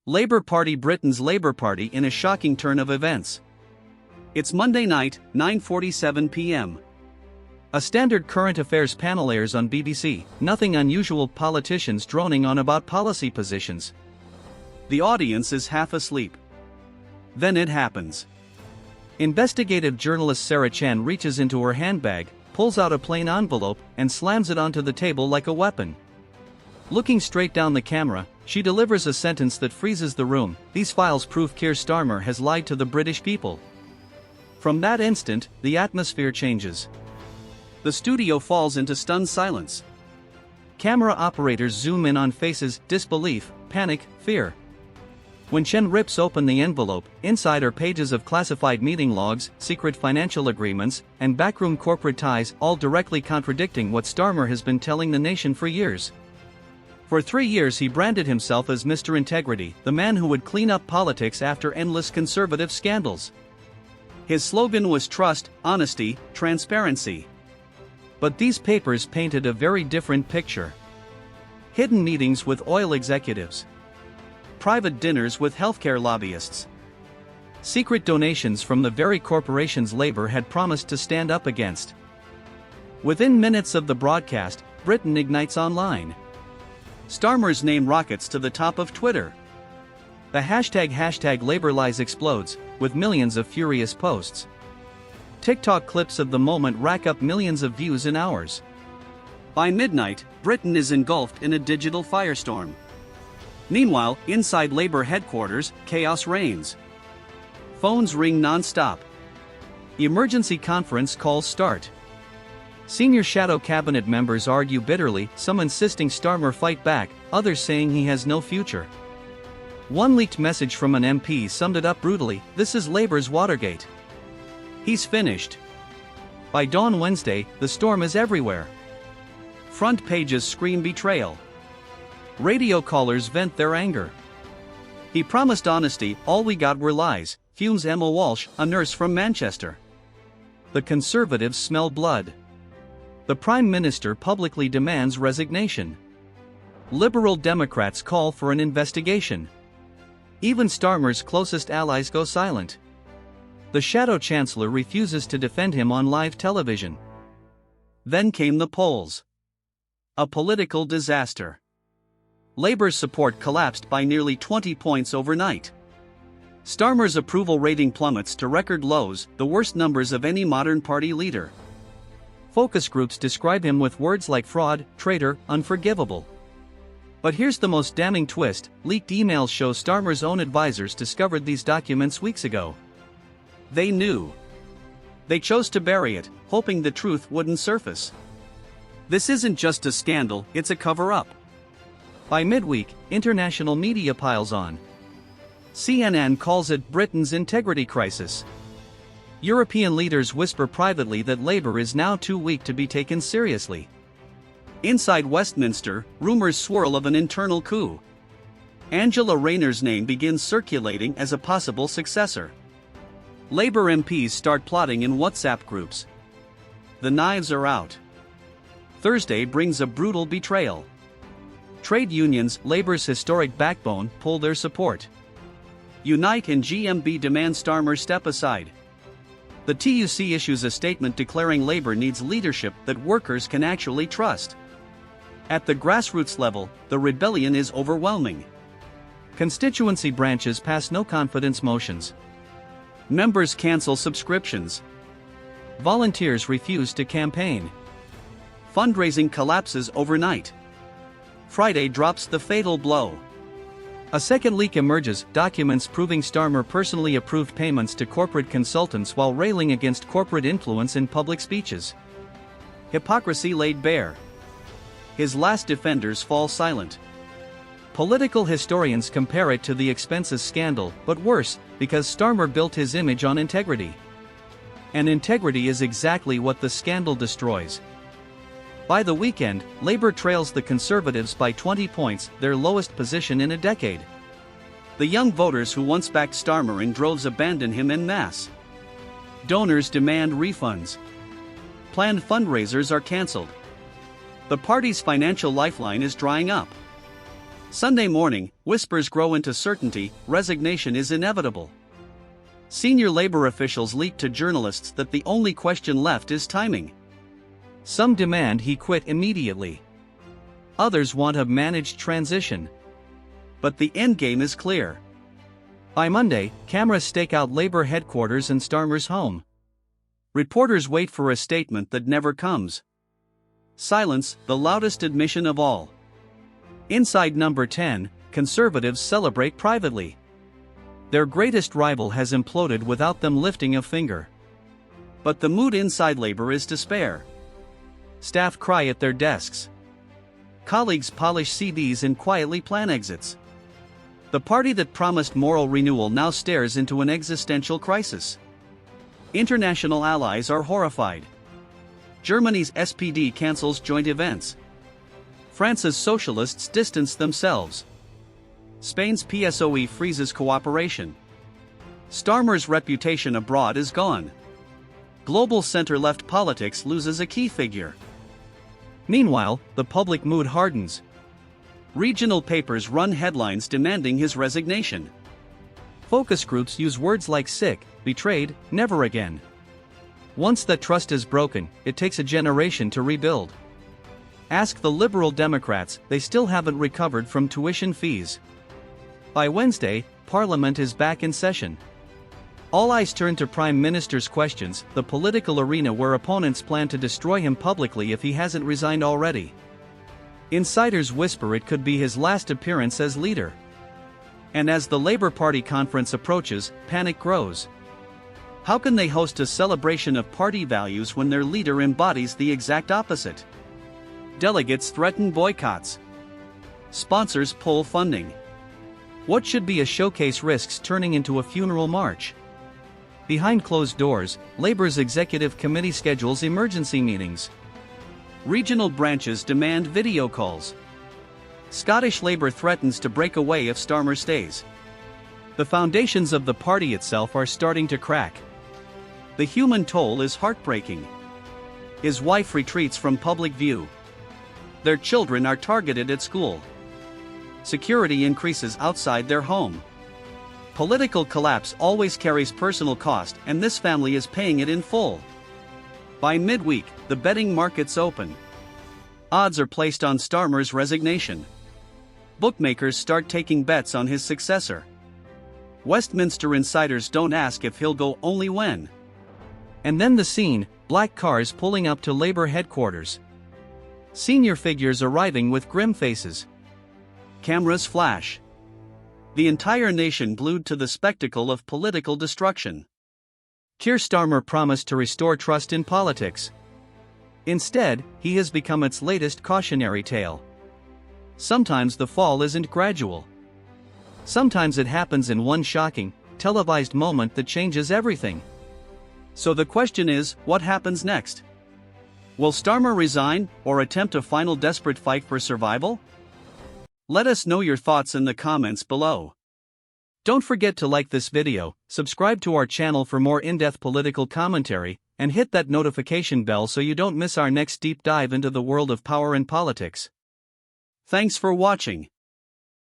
Labour Party Britain's Labour Party in a shocking turn of events. It's Monday night, 9:47 p.m. A standard current affairs panel airs on BBC, nothing unusual, politicians droning on about policy positions. The audience is half asleep. Then it happens. Investigative journalist Sarah Chan reaches into her handbag, pulls out a plain envelope, and slams it onto the table like a weapon. Looking straight down the camera, she delivers a sentence that freezes the room. These files prove Keir Starmer has lied to the British people. From that instant, the atmosphere changes. The studio falls into stunned silence. Camera operators zoom in on faces, disbelief, panic, fear. When Chen rips open the envelope, inside are pages of classified meeting logs, secret financial agreements, and backroom corporate ties, all directly contradicting what Starmer has been telling the nation for years. For 3 years he branded himself as Mr. Integrity, the man who would clean up politics after endless conservative scandals. His slogan was trust, honesty, transparency. But these papers painted a very different picture. Hidden meetings with oil executives. Private dinners with healthcare lobbyists. Secret donations from the very corporations Labour had promised to stand up against. Within minutes of the broadcast, Britain ignites online. Starmer's name rockets to the top of Twitter. The hashtag #LabourLies explodes, with millions of furious posts. TikTok clips of the moment rack up millions of views in hours. By midnight, Britain is engulfed in a digital firestorm. Meanwhile, inside Labour headquarters, chaos reigns. Phones ring non-stop. Emergency conference calls start. Senior shadow cabinet members argue bitterly, some insisting Starmer fight back, others saying he has no future. One leaked message from an MP summed it up brutally: "This is Labour's Watergate. He's finished." By dawn Wednesday, the storm is everywhere. Front pages scream betrayal. Radio callers vent their anger. "He promised honesty, all we got were lies," fumes Emma Walsh, a nurse from Manchester. The Conservatives smell blood. The Prime Minister publicly demands resignation. Liberal Democrats call for an investigation. Even Starmer's closest allies go silent. The Shadow Chancellor refuses to defend him on live television. Then came the polls. A political disaster. Labour's support collapsed by nearly 20 points overnight. Starmer's approval rating plummets to record lows, the worst numbers of any modern party leader. Focus groups describe him with words like fraud, traitor, unforgivable. But here's the most damning twist: leaked emails show Starmer's own advisors discovered these documents weeks ago. They knew. They chose to bury it, hoping the truth wouldn't surface. This isn't just a scandal, it's a cover-up. By midweek, international media piles on. CNN calls it Britain's integrity crisis. European leaders whisper privately that Labour is now too weak to be taken seriously. Inside Westminster, rumors swirl of an internal coup. Angela Rayner's name begins circulating as a possible successor. Labour MPs start plotting in WhatsApp groups. The knives are out. Thursday brings a brutal betrayal. Trade unions, Labour's historic backbone, pull their support. Unite and GMB demand Starmer step aside. The TUC issues a statement declaring Labour needs leadership that workers can actually trust. At the grassroots level, the rebellion is overwhelming. Constituency branches pass no-confidence motions. Members cancel subscriptions. Volunteers refuse to campaign. Fundraising collapses overnight. Friday drops the fatal blow. A second leak emerges, documents proving Starmer personally approved payments to corporate consultants while railing against corporate influence in public speeches. Hypocrisy laid bare. His last defenders fall silent. Political historians compare it to the expenses scandal, but worse, because Starmer built his image on integrity. And integrity is exactly what the scandal destroys. By the weekend, Labour trails the Conservatives by 20 points, their lowest position in a decade. The young voters who once backed Starmer in droves abandon him en masse. Donors demand refunds. Planned fundraisers are cancelled. The party's financial lifeline is drying up. Sunday morning, whispers grow into certainty, resignation is inevitable. Senior labor officials leaked to journalists that the only question left is timing. Some demand he quit immediately. Others want a managed transition. But the endgame is clear. By Monday, cameras stake out Labour headquarters and Starmer's home. Reporters wait for a statement that never comes. Silence, the loudest admission of all. Inside number 10, Conservatives celebrate privately. Their greatest rival has imploded without them lifting a finger. But the mood inside Labour is despair. Staff cry at their desks. Colleagues polish CVs and quietly plan exits. The party that promised moral renewal now stares into an existential crisis. International allies are horrified. Germany's SPD cancels joint events. France's socialists distance themselves. Spain's PSOE freezes cooperation. Starmer's reputation abroad is gone. Global center-left politics loses a key figure. Meanwhile, the public mood hardens. Regional papers run headlines demanding his resignation. Focus groups use words like sick, betrayed, never again. Once that trust is broken, it takes a generation to rebuild. Ask the Liberal Democrats, they still haven't recovered from tuition fees. By Wednesday, Parliament is back in session. All eyes turn to Prime Minister's questions, the political arena where opponents plan to destroy him publicly if he hasn't resigned already. Insiders whisper it could be his last appearance as leader. And as the Labour Party conference approaches, panic grows. How can they host a celebration of party values when their leader embodies the exact opposite? Delegates threaten boycotts. Sponsors pull funding. What should be a showcase risks turning into a funeral march. Behind closed doors, Labour's executive committee schedules emergency meetings. Regional branches demand video calls. Scottish Labour threatens to break away if Starmer stays. The foundations of the party itself are starting to crack. The human toll is heartbreaking. His wife retreats from public view. Their children are targeted at school. Security increases outside their home. Political collapse always carries personal cost, and this family is paying it in full. By midweek, the betting markets open. Odds are placed on Starmer's resignation. Bookmakers start taking bets on his successor. Westminster insiders don't ask if he'll go, only when. And then the scene, black cars pulling up to Labour headquarters. Senior figures arriving with grim faces. Cameras flash. The entire nation glued to the spectacle of political destruction. Keir Starmer promised to restore trust in politics. Instead, he has become its latest cautionary tale. Sometimes the fall isn't gradual. Sometimes it happens in one shocking, televised moment that changes everything. So the question is, what happens next? Will Starmer resign, or attempt a final desperate fight for survival? Let us know your thoughts in the comments below. Don't forget to like this video, subscribe to our channel for more in-depth political commentary, and hit that notification bell so you don't miss our next deep dive into the world of power and politics. Thanks for watching.